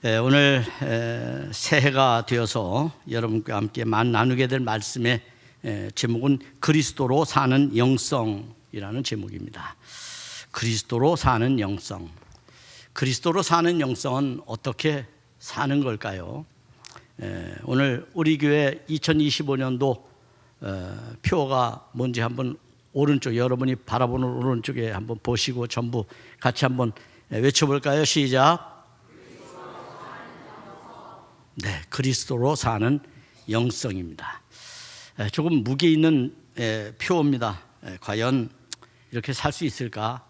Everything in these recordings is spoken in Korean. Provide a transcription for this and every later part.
오늘 새해가 되어서 여러분과 함께 나누게 될 말씀의 제목은 그리스도로 사는 영성이라는 제목입니다. 그리스도로 사는 영성. 그리스도로 사는 영성은 어떻게 사는 걸까요? 오늘 우리 교회 2025년도 표가 뭔지 한번 오른쪽, 여러분이 바라보는 오른쪽에 한번 보시고 전부 같이 한번 외쳐볼까요? 시작. 네, 그리스도로 사는 영성입니다. 조금 무게 있는 표입니다. 과연 이렇게 살 수 있을까?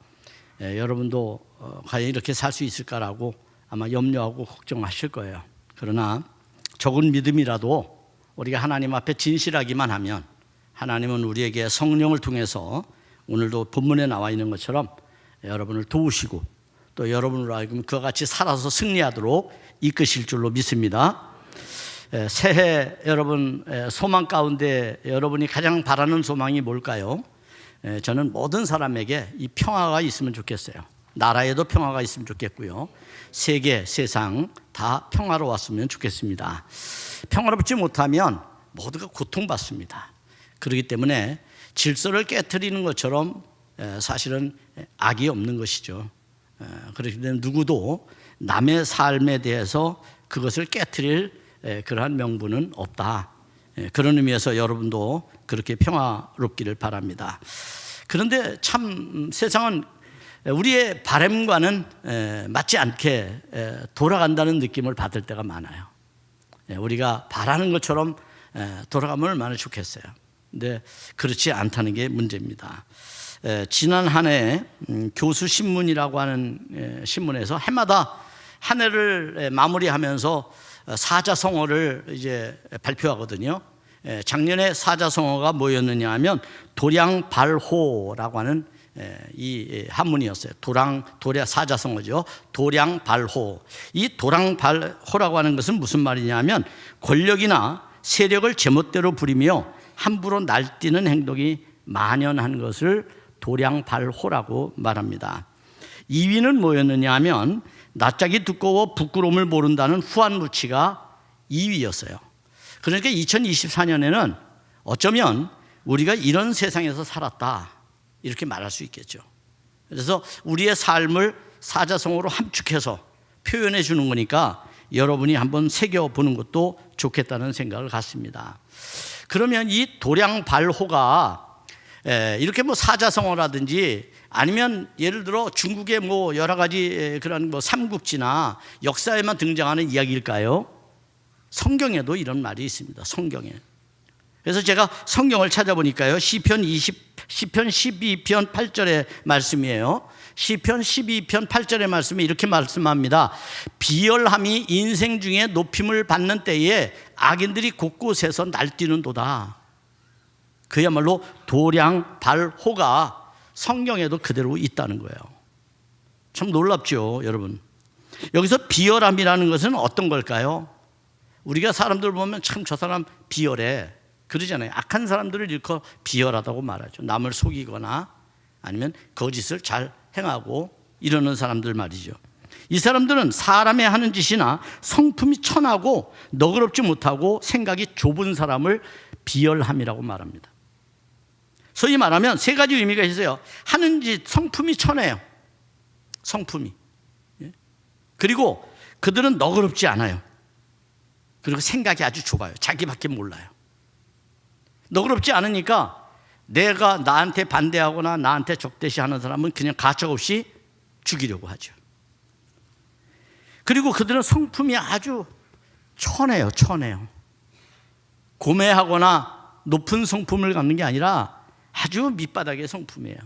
여러분도 과연 이렇게 살 수 있을까라고 아마 염려하고 걱정하실 거예요. 그러나 적은 믿음이라도 우리가 하나님 앞에 진실하기만 하면 하나님은 우리에게 성령을 통해서 오늘도 본문에 나와 있는 것처럼 여러분을 도우시고 또 여러분으로 하여금 그와 같이 살아서 승리하도록 이끄실 줄로 믿습니다. 새해 여러분 소망 가운데 여러분이 가장 바라는 소망이 뭘까요? 저는 모든 사람에게 이 평화가 있으면 좋겠어요. 나라에도 평화가 있으면 좋겠고요. 세계, 세상 다 평화로웠으면 좋겠습니다. 평화롭지 못하면 모두가 고통받습니다. 그렇기 때문에 질서를 깨트리는 것처럼 사실은 악이 없는 것이죠. 그렇기 때문에 누구도 남의 삶에 대해서 그것을 깨트릴 그러한 명분은 없다. 그런 의미에서 여러분도 그렇게 평화롭기를 바랍니다. 그런데 참 세상은 우리의 바람과는 맞지 않게 돌아간다는 느낌을 받을 때가 많아요. 우리가 바라는 것처럼 돌아가면 얼마나 좋겠어요. 근데 그렇지 않다는 게 문제입니다. 지난 한 해 교수신문이라고 하는 신문에서 해마다 한 해를 마무리하면서 사자성어를 이제 발표하거든요. 작년에 사자성어가 뭐였느냐 하면 도량발호라고 하는 이 한문이었어요. 사자성어죠. 도량발호. 이 도량발호라고 하는 것은 무슨 말이냐 하면 권력이나 세력을 제멋대로 부리며 함부로 날뛰는 행동이 만연한 것을 도량발호라고 말합니다. 2위는 뭐였느냐 하면 낯짝이 두꺼워 부끄러움을 모른다는 후한무치가 2위였어요. 그러니까 2024년에는 어쩌면 우리가 이런 세상에서 살았다 이렇게 말할 수 있겠죠. 그래서 우리의 삶을 사자성어로 함축해서 표현해 주는 거니까 여러분이 한번 새겨보는 것도 좋겠다는 생각을 갖습니다. 그러면 이 도량발호가 이렇게 뭐 사자성어라든지 아니면 예를 들어 중국의 뭐 여러 가지 그런 뭐 삼국지나 역사에만 등장하는 이야기일까요? 성경에도 이런 말이 있습니다. 성경에. 그래서 제가 성경을 찾아보니까요. 시편 12편 8절의 말씀이에요. 시편 12편 8절의 말씀이 이렇게 말씀합니다. 비열함이 인생 중에 높임을 받는 때에 악인들이 곳곳에서 날뛰는도다. 그야말로 도량발호가 성경에도 그대로 있다는 거예요. 참 놀랍죠, 여러분. 여기서 비열함이라는 것은 어떤 걸까요? 우리가 사람들 보면 참 저 사람 비열해 그러잖아요. 악한 사람들을 일컬어 비열하다고 말하죠. 남을 속이거나 아니면 거짓을 잘 행하고 이러는 사람들 말이죠. 이 사람들은 사람의 하는 짓이나 성품이 천하고 너그럽지 못하고 생각이 좁은 사람을 비열함이라고 말합니다. 소위 말하면 세 가지 의미가 있어요. 하는 짓, 성품이 천해요. 성품이. 그리고 그들은 너그럽지 않아요. 그리고 생각이 아주 좁아요. 자기밖에 몰라요. 너그럽지 않으니까 내가 나한테 반대하거나 나한테 적대시하는 사람은 그냥 가차없이 죽이려고 하죠. 그리고 그들은 성품이 아주 천해요. 천해요. 고매하거나 높은 성품을 갖는 게 아니라 아주 밑바닥의 성품이에요.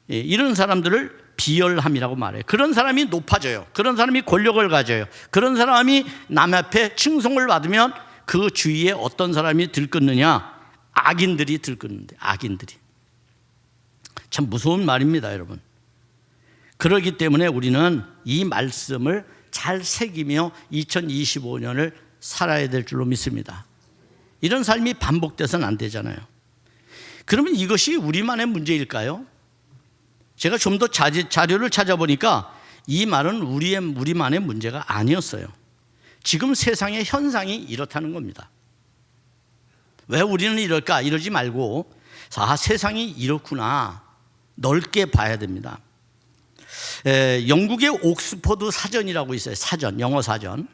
이런 사람들을 비열함이라고 말해요. 그런 사람이 높아져요. 그런 사람이 권력을 가져요. 그런 사람이 남 앞에 칭송을 받으면 그 주위에 어떤 사람이 들끓느냐? 악인들이 들끓는데, 악인들이. 참 무서운 말입니다, 여러분. 그렇기 때문에 우리는 이 말씀을 잘 새기며 2025년을 살아야 될 줄로 믿습니다. 이런 삶이 반복돼서는 안 되잖아요. 그러면 이것이 우리만의 문제일까요? 제가 좀 더 자료를 찾아보니까 이 말은 우리만의 문제가 아니었어요. 지금 세상의 현상이 이렇다는 겁니다. 왜 우리는 이럴까? 이러지 말고 세상이 이렇구나 넓게 봐야 됩니다. 영국의 옥스퍼드 사전이라고 있어요. 사전, 영어 사전.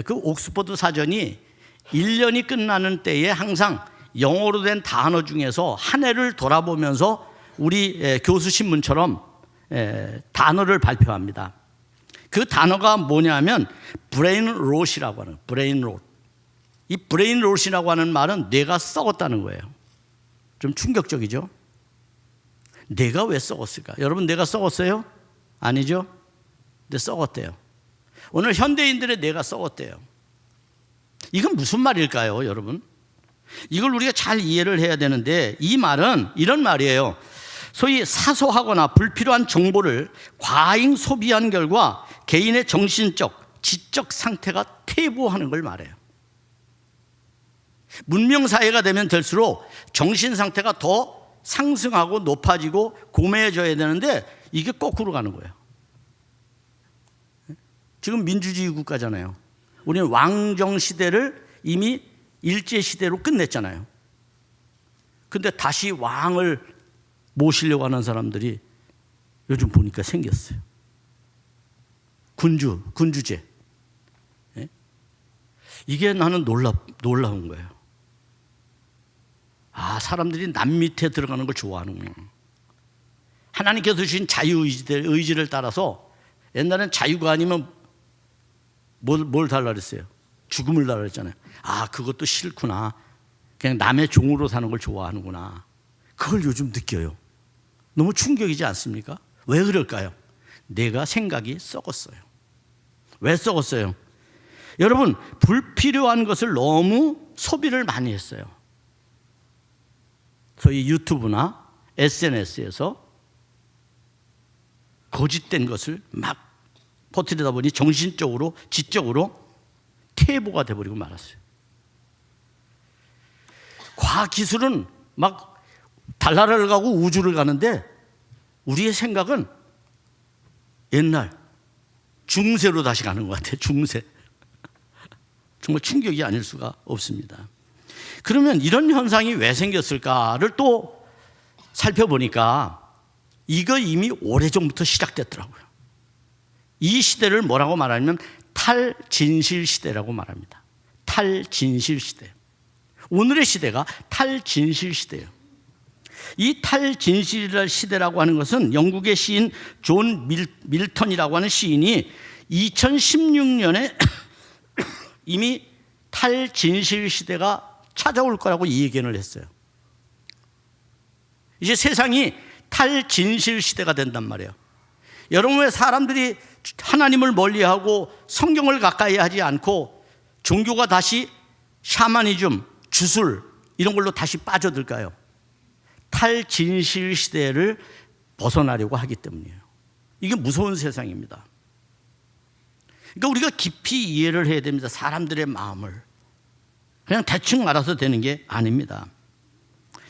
그 옥스퍼드 사전이 1년이 끝나는 때에 항상 영어로 된 단어 중에서 한 해를 돌아보면서 우리 교수 신문처럼 단어를 발표합니다. 그 단어가 뭐냐면 브레인 롯이라고 하는, 브레인 롯. 이 브레인 롯이라고 하는 말은 뇌가 썩었다는 거예요. 좀 충격적이죠? 뇌가 왜 썩었을까? 여러분, 뇌가 썩었어요? 아니죠? 근데 썩었대요. 오늘 현대인들의 뇌가 썩었대요. 이건 무슨 말일까요, 여러분? 이걸 우리가 잘 이해를 해야 되는데, 이 말은 이런 말이에요. 소위 사소하거나 불필요한 정보를 과잉 소비한 결과 개인의 정신적, 지적 상태가 퇴보하는 걸 말해요. 문명사회가 되면 될수록 정신 상태가 더 상승하고 높아지고 고매해져야 되는데 이게 거꾸로 가는 거예요. 지금 민주주의 국가잖아요. 우리는 왕정 시대를 이미 일제 시대로 끝냈잖아요. 근데 다시 왕을 모시려고 하는 사람들이 요즘 보니까 생겼어요. 군주제. 이게 나는 놀라운 거예요. 사람들이 남 밑에 들어가는 걸 좋아하는구나. 하나님께서 주신 자유의지를 따라서 옛날엔 자유가 아니면 뭘 달라 그랬어요? 죽음을 달라 그랬잖아요. 그것도 싫구나. 그냥 남의 종으로 사는 걸 좋아하는구나. 그걸 요즘 느껴요. 너무 충격이지 않습니까? 왜 그럴까요? 내가 생각이 썩었어요. 왜 썩었어요? 여러분, 불필요한 것을 너무 소비를 많이 했어요. 소위 유튜브나 SNS에서 거짓된 것을 막 퍼뜨리다 보니 정신적으로, 지적으로 퇴보가 돼버리고 말았어요. 과학기술은 막 달나라를 가고 우주를 가는데 우리의 생각은 옛날 중세로 다시 가는 것 같아요. 중세. 정말 충격이 아닐 수가 없습니다. 그러면 이런 현상이 왜 생겼을까를 또 살펴보니까 이거 이미 오래전부터 시작됐더라고요. 이 시대를 뭐라고 말하냐면 탈진실 시대라고 말합니다. 탈진실 시대. 오늘의 시대가 탈진실 시대예요. 이 탈진실 시대라고 하는 것은 영국의 시인 존 밀턴이라고 하는 시인이 2016년에 이미 탈진실 시대가 찾아올 거라고 이 예견을 했어요. 이제 세상이 탈진실 시대가 된단 말이에요. 여러분, 왜 사람들이 하나님을 멀리하고 성경을 가까이 하지 않고 종교가 다시 샤머니즘, 주술 이런 걸로 다시 빠져들까요? 탈진실 시대를 벗어나려고 하기 때문이에요. 이게 무서운 세상입니다. 그러니까 우리가 깊이 이해를 해야 됩니다. 사람들의 마음을. 그냥 대충 알아서 되는 게 아닙니다.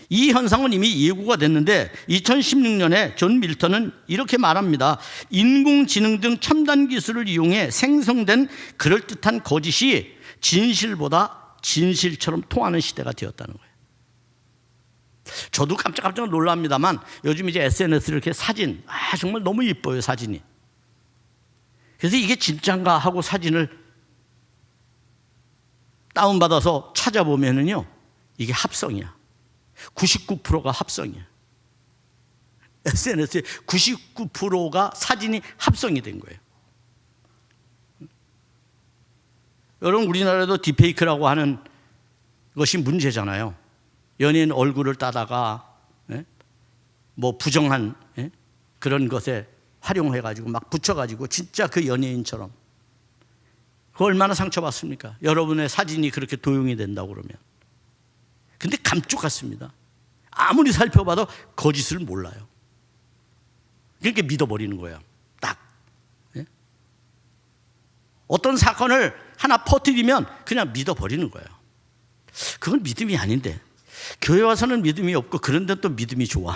이 현상은 이미 예고가 됐는데 2016년에 존 밀턴은 이렇게 말합니다. 인공지능 등 첨단 기술을 이용해 생성된 그럴듯한 거짓이 진실보다 진실처럼 통하는 시대가 되었다는 거예요. 저도 깜짝깜짝 놀랍니다만 요즘 이제 SNS에 이렇게 사진, 정말 너무 이뻐요, 사진이. 그래서 이게 진짠가 하고 사진을 다운받아서 찾아보면은요, 이게 합성이야. 99%가 합성이야. SNS에 99%가 사진이 합성이 된 거예요. 여러분, 우리나라도 딥페이크라고 하는 것이 문제잖아요. 연예인 얼굴을 따다가 뭐 부정한 그런 것에 활용해가지고 막 붙여가지고 진짜 그 연예인처럼. 그거 얼마나 상처받습니까? 여러분의 사진이 그렇게 도용이 된다고 그러면. 근데 감쪽 같습니다. 아무리 살펴봐도 거짓을 몰라요. 그러니까 믿어버리는 거예요. 딱. 어떤 사건을 하나 퍼뜨리면 그냥 믿어버리는 거예요. 그건 믿음이 아닌데. 교회 와서는 믿음이 없고 그런데 또 믿음이 좋아.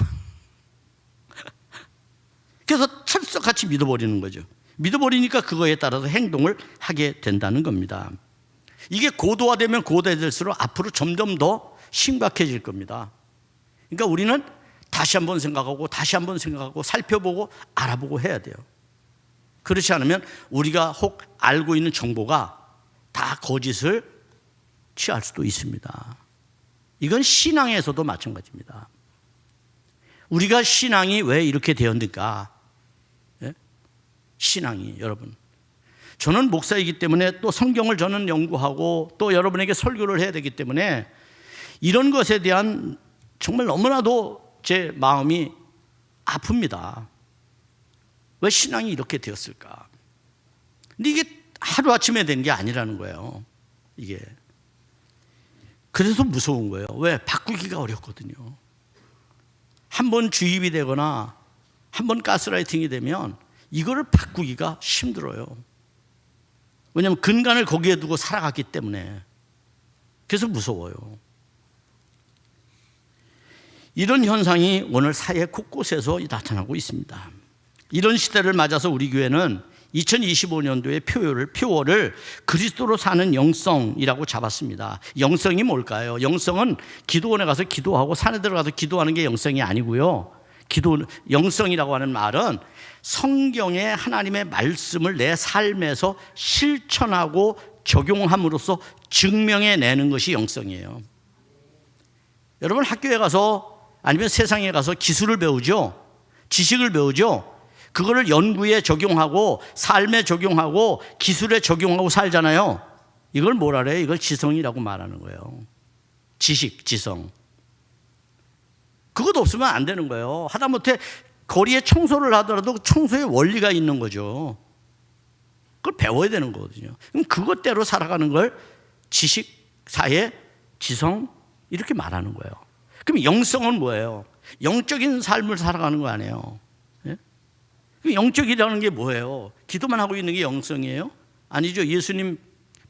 그래서 철석같이 믿어버리는 거죠. 믿어버리니까 그거에 따라서 행동을 하게 된다는 겁니다. 이게 고도화되면 고도화될수록 앞으로 점점 더 심각해질 겁니다. 그러니까 우리는 다시 한번 생각하고 다시 한번 생각하고 살펴보고 알아보고 해야 돼요. 그렇지 않으면 우리가 혹 알고 있는 정보가 다 거짓을 취할 수도 있습니다. 이건 신앙에서도 마찬가지입니다. 우리가 신앙이 왜 이렇게 되었는가? 예? 신앙이 여러분, 저는 목사이기 때문에 또 성경을 저는 연구하고 또 여러분에게 설교를 해야 되기 때문에 이런 것에 대한 정말 너무나도 제 마음이 아픕니다. 왜 신앙이 이렇게 되었을까? 근데 이게 하루아침에 된 게 아니라는 거예요. 이게. 그래서 무서운 거예요. 왜? 바꾸기가 어렵거든요. 한번 주입이 되거나 한번 가스라이팅이 되면 이거를 바꾸기가 힘들어요. 왜냐하면 근간을 거기에 두고 살아갔기 때문에. 그래서 무서워요. 이런 현상이 오늘 사회 곳곳에서 나타나고 있습니다. 이런 시대를 맞아서 우리 교회는 2025년도의 표어를 그리스도로 사는 영성이라고 잡았습니다. 영성이 뭘까요? 영성은 기도원에 가서 기도하고 산에 들어가서 기도하는 게 영성이 아니고요. 영성이라고 하는 말은 성경의 하나님의 말씀을 내 삶에서 실천하고 적용함으로써 증명해내는 것이 영성이에요. 여러분 학교에 가서 아니면 세상에 가서 기술을 배우죠. 지식을 배우죠. 그거를 연구에 적용하고 삶에 적용하고 기술에 적용하고 살잖아요. 이걸 뭐라 그래요? 이걸 지성이라고 말하는 거예요. 지식, 지성. 그것도 없으면 안 되는 거예요. 하다못해 거리에 청소를 하더라도 청소의 원리가 있는 거죠. 그걸 배워야 되는 거거든요. 그럼 그것대로 살아가는 걸 지식, 사회, 지성 이렇게 말하는 거예요. 그럼 영성은 뭐예요? 영적인 삶을 살아가는 거 아니에요. 영적이라는 게 뭐예요? 기도만 하고 있는 게 영성이에요? 아니죠. 예수님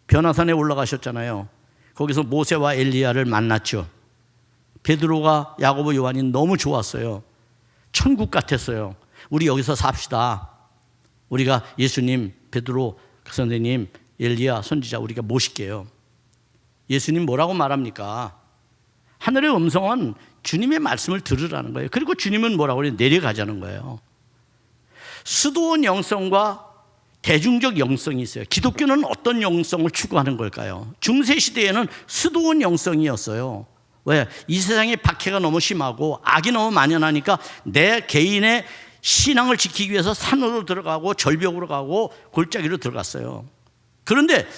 변화산에 올라가셨잖아요. 거기서 모세와 엘리야를 만났죠. 베드로가 야고보 요한이 너무 좋았어요. 천국 같았어요. 우리 여기서 삽시다. 우리가 예수님, 베드로 선생님, 엘리야 선지자 우리가 모실게요. 예수님 뭐라고 말합니까? 하늘의 음성은 주님의 말씀을 들으라는 거예요. 그리고 주님은 뭐라고 그래요? 내려가자는 거예요. 수도원 영성과 대중적 영성이 있어요. 기독교는 어떤 영성을 추구하는 걸까요? 중세시대에는 수도원 영성이었어요. 왜? 이 세상에 박해가 너무 심하고 악이 너무 만연하니까 내 개인의 신앙을 지키기 위해서 산으로 들어가고 절벽으로 가고 골짜기로 들어갔어요. 그런데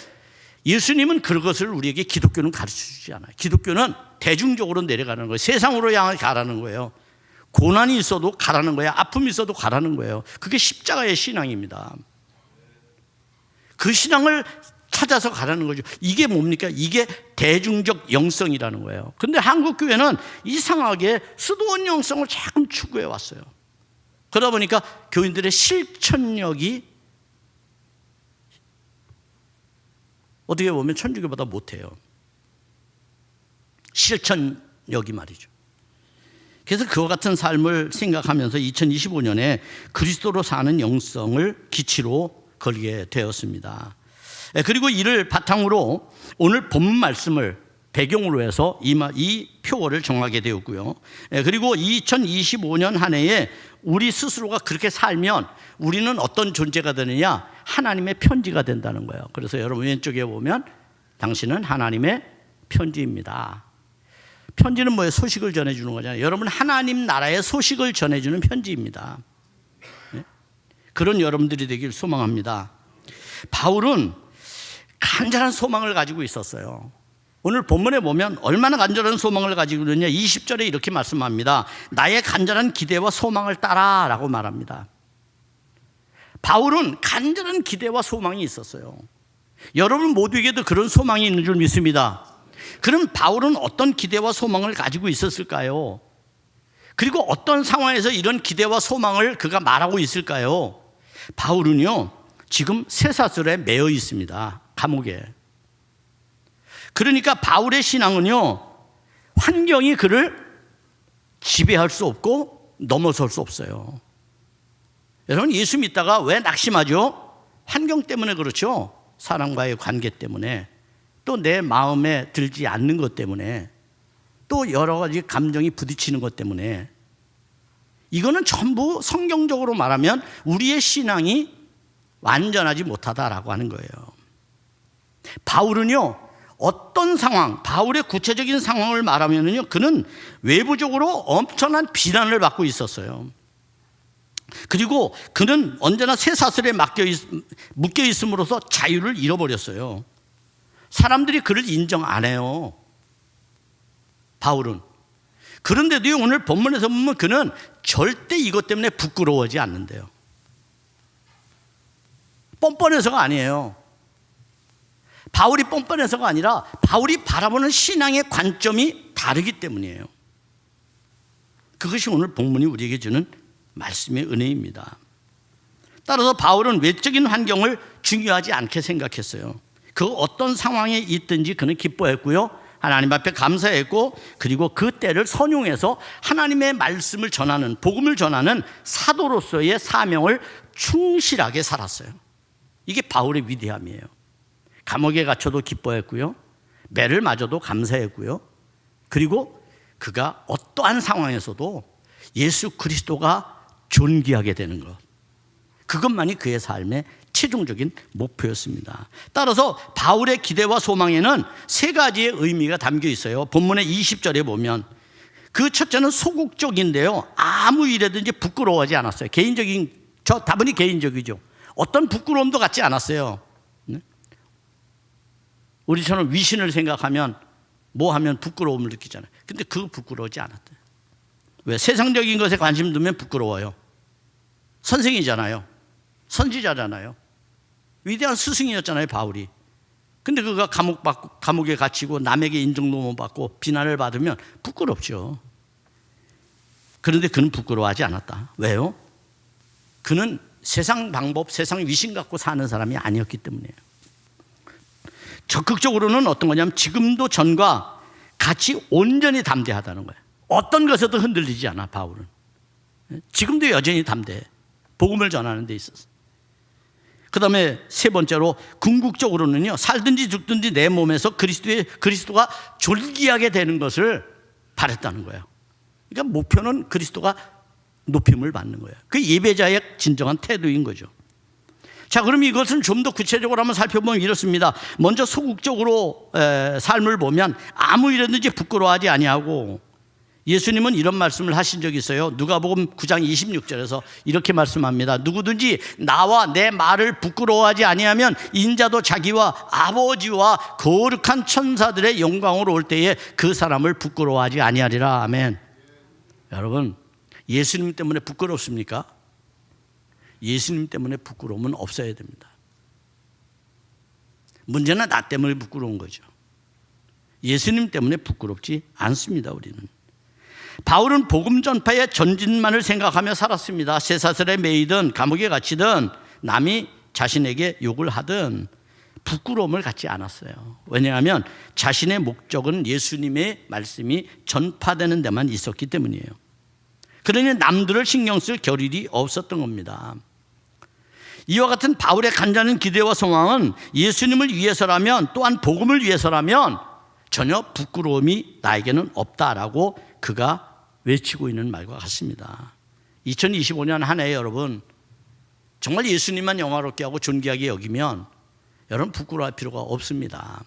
예수님은 그것을 우리에게 기독교는 가르쳐주지 않아요. 기독교는 대중적으로 내려가는 거예요. 세상으로 향해 가라는 거예요. 고난이 있어도 가라는 거예요. 아픔이 있어도 가라는 거예요. 그게 십자가의 신앙입니다. 그 신앙을 찾아서 가라는 거죠. 이게 뭡니까? 이게 대중적 영성이라는 거예요. 그런데 한국 교회는 이상하게 수도원 영성을 자꾸 추구해 왔어요. 그러다 보니까 교인들의 실천력이 어떻게 보면 천주교보다 못해요. 실천력이 말이죠. 그래서 그와 같은 삶을 생각하면서 2025년에 그리스도로 사는 영성을 기치로 걸게 되었습니다. 그리고 이를 바탕으로 오늘 본문 말씀을 배경으로 해서 이 표어를 정하게 되었고요. 그리고 2025년 한 해에 우리 스스로가 그렇게 살면 우리는 어떤 존재가 되느냐? 하나님의 편지가 된다는 거예요. 그래서 여러분 왼쪽에 보면 당신은 하나님의 편지입니다. 편지는 뭐예요? 소식을 전해주는 거잖아요. 여러분 하나님 나라의 소식을 전해주는 편지입니다. 그런 여러분들이 되길 소망합니다. 바울은 간절한 소망을 가지고 있었어요. 오늘 본문에 보면 얼마나 간절한 소망을 가지고 있느냐. 20절에 이렇게 말씀합니다. 나의 간절한 기대와 소망을 따라 라고 말합니다. 바울은 간절한 기대와 소망이 있었어요. 여러분 모두에게도 그런 소망이 있는 줄 믿습니다. 그럼 바울은 어떤 기대와 소망을 가지고 있었을까요? 그리고 어떤 상황에서 이런 기대와 소망을 그가 말하고 있을까요? 바울은요 지금 쇠사슬에 매여 있습니다. 감옥에. 그러니까 바울의 신앙은요 환경이 그를 지배할 수 없고 넘어설 수 없어요. 여러분, 예수 믿다가 왜 낙심하죠? 환경 때문에 그렇죠. 사람과의 관계 때문에, 또 내 마음에 들지 않는 것 때문에, 또 여러 가지 감정이 부딪히는 것 때문에. 이거는 전부 성경적으로 말하면 우리의 신앙이 완전하지 못하다라고 하는 거예요. 바울은요, 어떤 상황, 바울의 구체적인 상황을 말하면요, 그는 외부적으로 엄청난 비난을 받고 있었어요. 그리고 그는 언제나 쇠사슬에 묶여 있음으로써 자유를 잃어버렸어요. 사람들이 그를 인정 안 해요, 바울은. 그런데도 오늘 본문에서 보면 그는 절대 이것 때문에 부끄러워하지 않는데요. 뻔뻔해서가 아니에요. 바울이 뻔뻔해서가 아니라 바울이 바라보는 신앙의 관점이 다르기 때문이에요. 그것이 오늘 본문이 우리에게 주는 말씀의 은혜입니다. 따라서 바울은 외적인 환경을 중요하지 않게 생각했어요. 그 어떤 상황에 있든지 그는 기뻐했고요, 하나님 앞에 감사했고, 그리고 그 때를 선용해서 하나님의 말씀을 전하는, 복음을 전하는 사도로서의 사명을 충실하게 살았어요. 이게 바울의 위대함이에요. 감옥에 갇혀도 기뻐했고요, 매를 맞아도 감사했고요, 그리고 그가 어떠한 상황에서도 예수 그리스도가 존귀하게 되는 것, 그것만이 그의 삶의 최종적인 목표였습니다. 따라서 바울의 기대와 소망에는 세 가지의 의미가 담겨 있어요. 본문의 20절에 보면 그 첫째는 소극적인데요, 아무 일에든지 부끄러워하지 않았어요. 다분히 개인적이죠. 어떤 부끄러움도 갖지 않았어요. 우리처럼 위신을 생각하면 뭐 하면 부끄러움을 느끼잖아요. 근데 그거 부끄러워하지 않았대요. 왜? 세상적인 것에 관심 두면 부끄러워요. 선생이잖아요. 선지자잖아요. 위대한 스승이었잖아요, 바울이. 근데 그가 감옥에 갇히고 남에게 인정도 못 받고 비난을 받으면 부끄럽죠. 그런데 그는 부끄러워하지 않았다. 왜요? 그는 세상 방법, 세상 위신 갖고 사는 사람이 아니었기 때문이에요. 적극적으로는 어떤 거냐면 지금도 전과 같이 온전히 담대하다는 거예요. 어떤 것에도 흔들리지 않아, 바울은. 지금도 여전히 담대해. 복음을 전하는 데 있어서. 그 다음에 세 번째로 궁극적으로는요, 살든지 죽든지 내 몸에서 그리스도가 존귀하게 되는 것을 바랬다는 거예요. 그러니까 목표는 그리스도가 높임을 받는 거예요. 그 예배자의 진정한 태도인 거죠. 자, 그럼 이것은 좀 더 구체적으로 한번 살펴보면 이렇습니다. 먼저 소극적으로 삶을 보면 아무 일이든지 부끄러워하지 아니하고, 예수님은 이런 말씀을 하신 적이 있어요. 누가복음 9장 26절에서 이렇게 말씀합니다. 누구든지 나와 내 말을 부끄러워하지 아니하면 인자도 자기와 아버지와 거룩한 천사들의 영광으로 올 때에 그 사람을 부끄러워하지 아니하리라. 아멘. 여러분, 예수님 때문에 부끄럽습니까? 예수님 때문에 부끄러움은 없어야 됩니다. 문제는 나 때문에 부끄러운 거죠. 예수님 때문에 부끄럽지 않습니다, 우리는. 바울은 복음 전파의 전진만을 생각하며 살았습니다. 쇠사슬에 매이든 감옥에 갇히든 남이 자신에게 욕을 하든 부끄러움을 갖지 않았어요. 왜냐하면 자신의 목적은 예수님의 말씀이 전파되는 데만 있었기 때문이에요. 그러니 남들을 신경 쓸 겨를이 없었던 겁니다. 이와 같은 바울의 간절한 기대와 소망은 예수님을 위해서라면, 또한 복음을 위해서라면 전혀 부끄러움이 나에게는 없다라고 그가 외치고 있는 말과 같습니다. 2025년 한 해 여러분, 정말 예수님만 영화롭게 하고 존귀하게 여기면 여러분 부끄러워할 필요가 없습니다.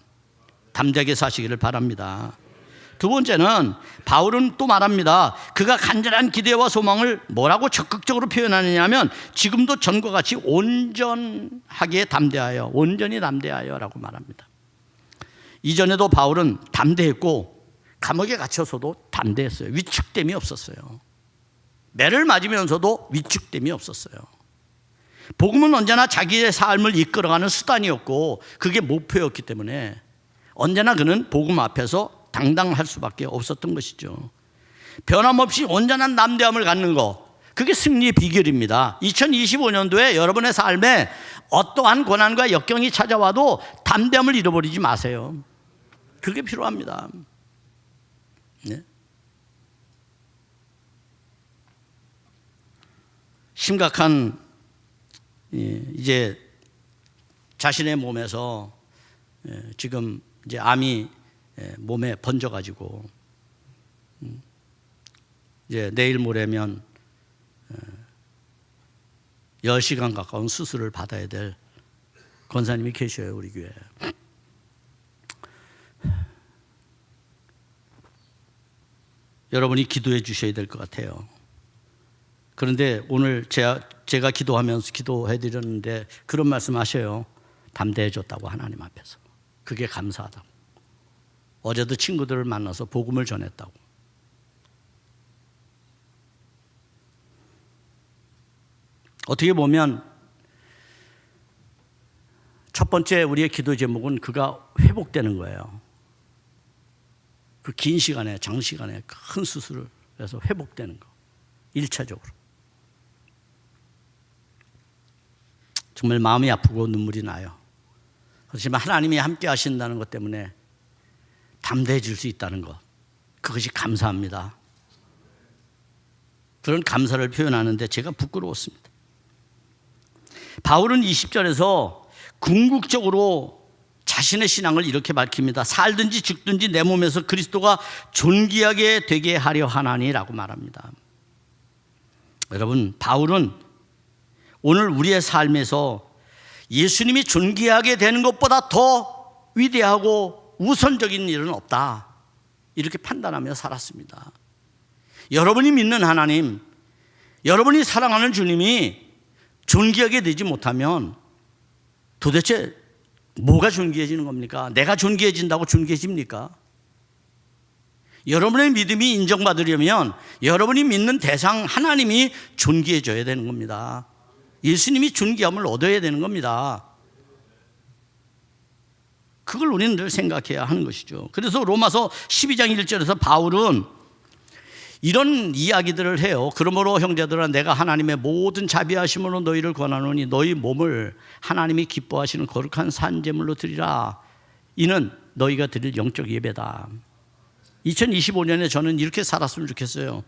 담대하게 사시기를 바랍니다. 두 번째는 바울은 또 말합니다. 그가 간절한 기대와 소망을 뭐라고 적극적으로 표현하느냐 하면 지금도 전과 같이 온전하게 담대하여, 온전히 담대하여 라고 말합니다. 이전에도 바울은 담대했고 감옥에 갇혀서도 담대했어요. 위축됨이 없었어요. 매를 맞으면서도 위축됨이 없었어요. 복음은 언제나 자기의 삶을 이끌어가는 수단이었고 그게 목표였기 때문에 언제나 그는 복음 앞에서 당당할 수밖에 없었던 것이죠. 변함없이 온전한 담대함을 갖는 것, 그게 승리의 비결입니다. 2025년도에 여러분의 삶에 어떠한 고난과 역경이 찾아와도 담대함을 잃어버리지 마세요. 그게 필요합니다. 네? 심각한 이제 자신의 몸에서 지금 이제 암이 몸에 번져가지고 이제 내일 모레면 10시간 가까운 수술을 받아야 될 권사님이 계셔요, 우리 교회에. 여러분이 기도해 주셔야 될 것 같아요. 그런데 오늘 제가 기도하면서 기도해 드렸는데 그런 말씀 하셔요. 담대해 줬다고, 하나님 앞에서. 그게 감사하다고. 어제도 친구들을 만나서 복음을 전했다고. 어떻게 보면 첫 번째 우리의 기도 제목은 그가 회복되는 거예요. 그 긴 시간에, 장시간에 큰 수술을 해서 회복되는 거. 1차적으로. 정말 마음이 아프고 눈물이 나요. 그렇지만 하나님이 함께 하신다는 것 때문에 담대해질 수 있다는 것, 그것이 감사합니다. 그런 감사를 표현하는데 제가 부끄러웠습니다. 바울은 20절에서 궁극적으로 자신의 신앙을 이렇게 밝힙니다. 살든지 죽든지 내 몸에서 그리스도가 존귀하게 되게 하려 하나니라고 말합니다. 여러분, 바울은 오늘 우리의 삶에서 예수님이 존귀하게 되는 것보다 더 위대하고 우선적인 일은 없다, 이렇게 판단하며 살았습니다. 여러분이 믿는 하나님, 여러분이 사랑하는 주님이 존귀하게 되지 못하면 도대체 뭐가 존귀해지는 겁니까? 내가 존귀해진다고 존귀해집니까? 여러분의 믿음이 인정받으려면 여러분이 믿는 대상 하나님이 존귀해져야 되는 겁니다. 예수님이 존귀함을 얻어야 되는 겁니다. 그걸 우리는 늘 생각해야 하는 것이죠. 그래서 로마서 12장 1절에서 바울은 이런 이야기들을 해요. 그러므로 형제들아, 내가 하나님의 모든 자비하심으로 너희를 권하노니 너희 몸을 하나님이 기뻐하시는 거룩한 산제물로 드리라. 이는 너희가 드릴 영적 예배다. 2025년에 저는 이렇게 살았으면 좋겠어요.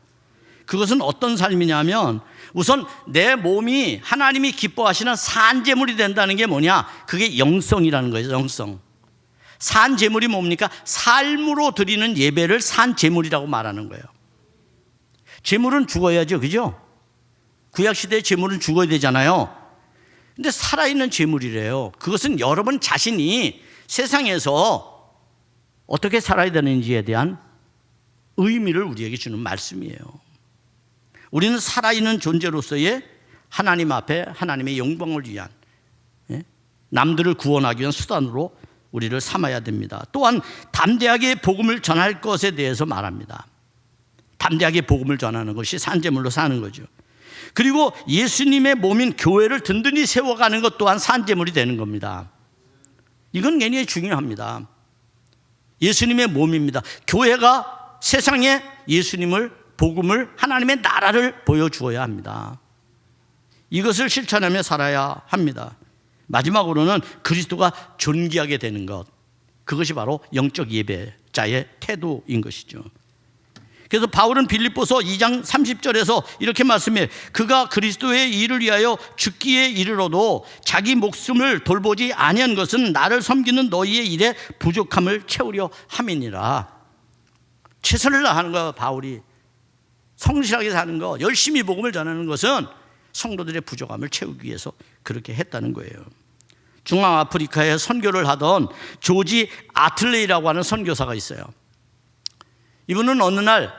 그것은 어떤 삶이냐면, 우선 내 몸이 하나님이 기뻐하시는 산제물이 된다는 게 뭐냐? 그게 영성이라는 거예요. 영성. 산제물이 뭡니까? 삶으로 드리는 예배를 산제물이라고 말하는 거예요. 제물은 죽어야죠, 그죠? 구약시대의 제물은 죽어야 되잖아요. 근데 살아있는 제물이래요. 그것은 여러분 자신이 세상에서 어떻게 살아야 되는지에 대한 의미를 우리에게 주는 말씀이에요. 우리는 살아있는 존재로서의 하나님 앞에 하나님의 영광을 위한, 남들을 구원하기 위한 수단으로 우리를 삼아야 됩니다. 또한 담대하게 복음을 전할 것에 대해서 말합니다. 담대하게 복음을 전하는 것이 산제물로 사는 거죠. 그리고 예수님의 몸인 교회를 든든히 세워가는 것 또한 산제물이 되는 겁니다. 이건 굉장히 중요합니다. 예수님의 몸입니다. 교회가 세상에 예수님을, 복음을, 하나님의 나라를 보여주어야 합니다. 이것을 실천하며 살아야 합니다. 마지막으로는 그리스도가 존귀하게 되는 것, 그것이 바로 영적 예배자의 태도인 것이죠. 그래서 바울은 빌립보서 2장 30절에서 이렇게 말씀해요. 그가 그리스도의 일을 위하여 죽기에 이르러도 자기 목숨을 돌보지 아니한 것은 나를 섬기는 너희의 일에 부족함을 채우려 함이니라. 최선을 다하는 거, 바울이 성실하게 사는 거, 열심히 복음을 전하는 것은 성도들의 부족함을 채우기 위해서 그렇게 했다는 거예요. 중앙아프리카에 선교를 하던 조지 아틀레이라고 하는 선교사가 있어요. 이분은 어느 날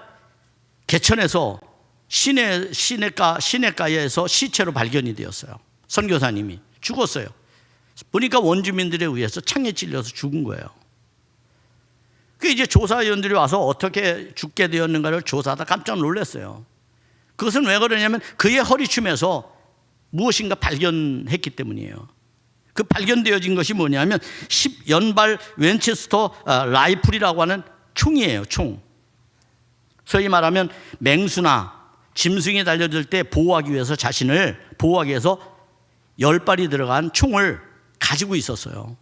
개천에서 시내가에서 시체로 발견이 되었어요. 선교사님이 죽었어요. 보니까 원주민들에 의해서 창에 찔려서 죽은 거예요. 그 이제 조사위원들이 와서 어떻게 죽게 되었는가를 조사하다 깜짝 놀랐어요. 그것은 왜 그러냐면 그의 허리춤에서 무엇인가 발견했기 때문이에요. 그 발견되어진 것이 뭐냐면 10연발 윈체스터 라이플이라고 하는 총이에요. 총. 소위 말하면 맹수나 짐승이 달려들 때 보호하기 위해서, 자신을 보호하기 위해서 10발이 들어간 총을 가지고 있었어요.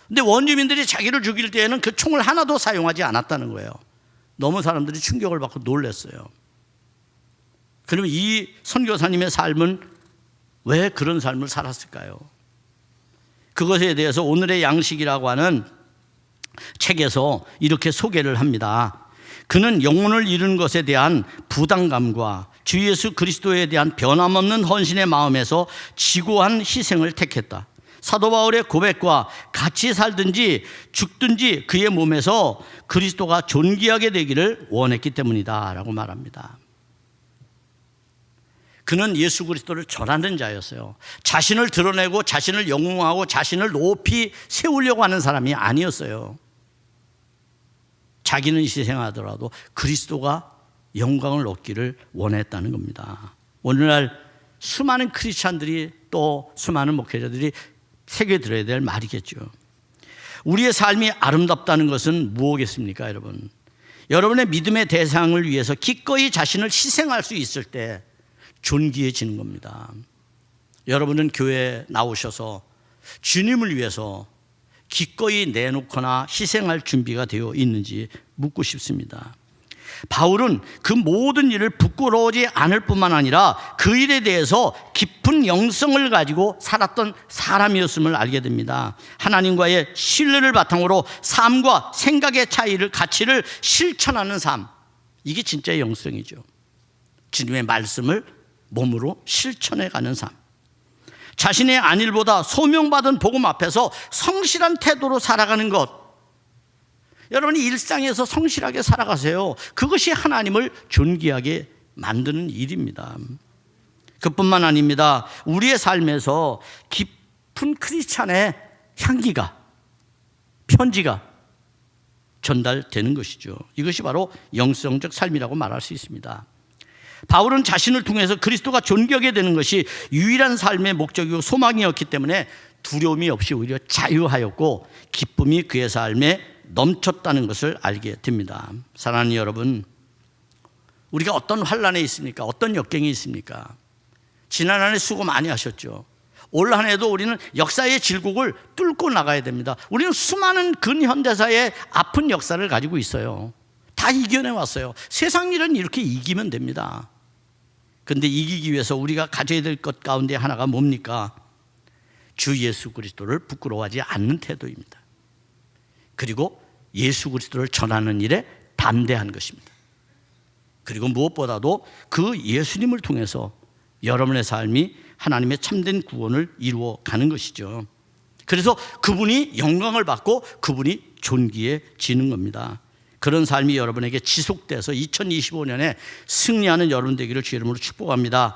근데 원주민들이 자기를 죽일 때에는 그 총을 하나도 사용하지 않았다는 거예요. 너무 사람들이 충격을 받고 놀랐어요. 그러면 이 선교사님의 삶은 왜 그런 삶을 살았을까요? 그것에 대해서 오늘의 양식이라고 하는 책에서 이렇게 소개를 합니다. 그는 영혼을 잃은 것에 대한 부담감과 주 예수 그리스도에 대한 변함없는 헌신의 마음에서 지고한 희생을 택했다. 사도 바울의 고백과 같이 살든지 죽든지 그의 몸에서 그리스도가 존귀하게 되기를 원했기 때문이다 라고 말합니다. 그는 예수 그리스도를 전하는 자였어요. 자신을 드러내고 자신을 영웅하고 자신을 높이 세우려고 하는 사람이 아니었어요. 자기는 희생하더라도 그리스도가 영광을 얻기를 원했다는 겁니다. 오늘날 수많은 크리스찬들이 또 수많은 목회자들이 새겨들어야 될 말이겠죠. 우리의 삶이 아름답다는 것은 무엇이겠습니까, 여러분? 여러분의 믿음의 대상을 위해서 기꺼이 자신을 희생할 수 있을 때 존귀해지는 겁니다. 여러분은 교회에 나오셔서 주님을 위해서 기꺼이 내놓거나 희생할 준비가 되어 있는지 묻고 싶습니다. 바울은 그 모든 일을 부끄러워하지 않을 뿐만 아니라 그 일에 대해서 깊은 영성을 가지고 살았던 사람이었음을 알게 됩니다. 하나님과의 신뢰를 바탕으로 삶과 생각의 가치를 실천하는 삶, 이게 진짜 영성이죠. 주님의 말씀을 몸으로 실천해가는 삶, 자신의 안일보다 소명받은 복음 앞에서 성실한 태도로 살아가는 것. 여러분이 일상에서 성실하게 살아가세요. 그것이 하나님을 존귀하게 만드는 일입니다. 그뿐만 아닙니다. 우리의 삶에서 깊은 크리스찬의 향기가, 편지가 전달되는 것이죠. 이것이 바로 영성적 삶이라고 말할 수 있습니다. 바울은 자신을 통해서 그리스도가 존귀하게 되는 것이 유일한 삶의 목적이고 소망이었기 때문에 두려움이 없이 오히려 자유하였고 기쁨이 그의 삶에 넘쳤다는 것을 알게 됩니다. 사랑하는 여러분, 우리가 어떤 환난에 있습니까? 어떤 역경이 있습니까? 지난 한 해 수고 많이 하셨죠. 올 한 해도 우리는 역사의 질곡을 뚫고 나가야 됩니다. 우리는 수많은 근현대사의 아픈 역사를 가지고 있어요. 다 이겨내왔어요. 세상 일은 이렇게 이기면 됩니다. 그런데 이기기 위해서 우리가 가져야 될 것 가운데 하나가 뭡니까? 주 예수 그리스도를 부끄러워하지 않는 태도입니다. 그리고 예수 그리스도를 전하는 일에 담대한 것입니다. 그리고 무엇보다도 그 예수님을 통해서 여러분의 삶이 하나님의 참된 구원을 이루어 가는 것이죠. 그래서 그분이 영광을 받고 그분이 존귀해지는 겁니다. 그런 삶이 여러분에게 지속돼서 2025년에 승리하는 여러분 되기를 주의 이름으로 축복합니다.